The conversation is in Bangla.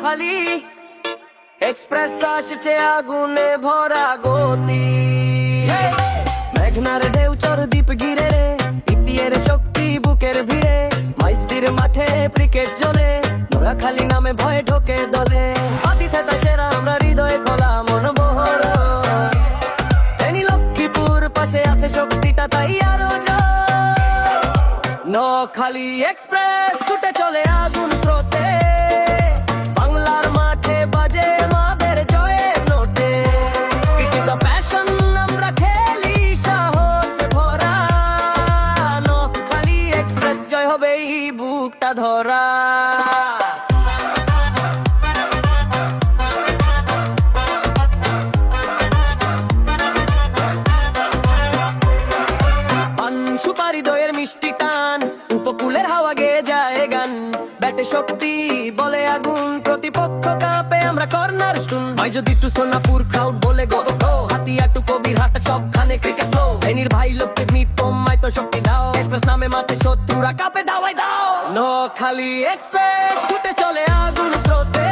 খালি এক্সপ্রেস আসছে আগুনে ভরা গতি। মেঘনার ঢেউ চর দ্বীপ ঘিরে রে, ইতিয়ের শক্তি বুকের ভিড়ে, মাইজদির মাঠে ক্রিকেট জ্বলে, নোয়াখালী নামে ভয়ে ঢোকে দলে। আতিথেতা সেরা আমরা হৃদয়ে খোলা মন বহর, ফেনী লক্ষ্মীপুর পাশে আছে শক্তিটা তাই আরো জোর। নোয়াখালী এক্সপ্রেস ছুটে চলে আগুন স্রোতে, বাংলার মাঠে বাজে মাদের জয়ের নোটে। ইট ইজ আ প্যাশন, আমরা খেলি সাহস ভরা, নোয়াখালী এক্সপ্রেস জয় হবে এই বুকটা ধরা। সুপারি দইয়ের মিষ্টি টান, উপকূলের হাওয়া গেয়ে যায় গান, ব্যাটে শক্তি বলে আগুন, প্রতিপক্ষ কাঁপে আমরা কর্নার স্টোন। ভাই যদি টু সোনাপুর ক্রাউড বলে গো গো, হাতিয়া টু কবির হাট সবখানে ক্রিকেট ফ্লো। ফেনীর ভাই লোককে নিপমায় তো শক্তি দাও, এক্সপ্রেস নামে মাঠে শত্রুরা কাঁপে দাওয়াই দাও। নোয়াখালী এক্সপ্রেস ছুটে চলে আগুন স্রোতে,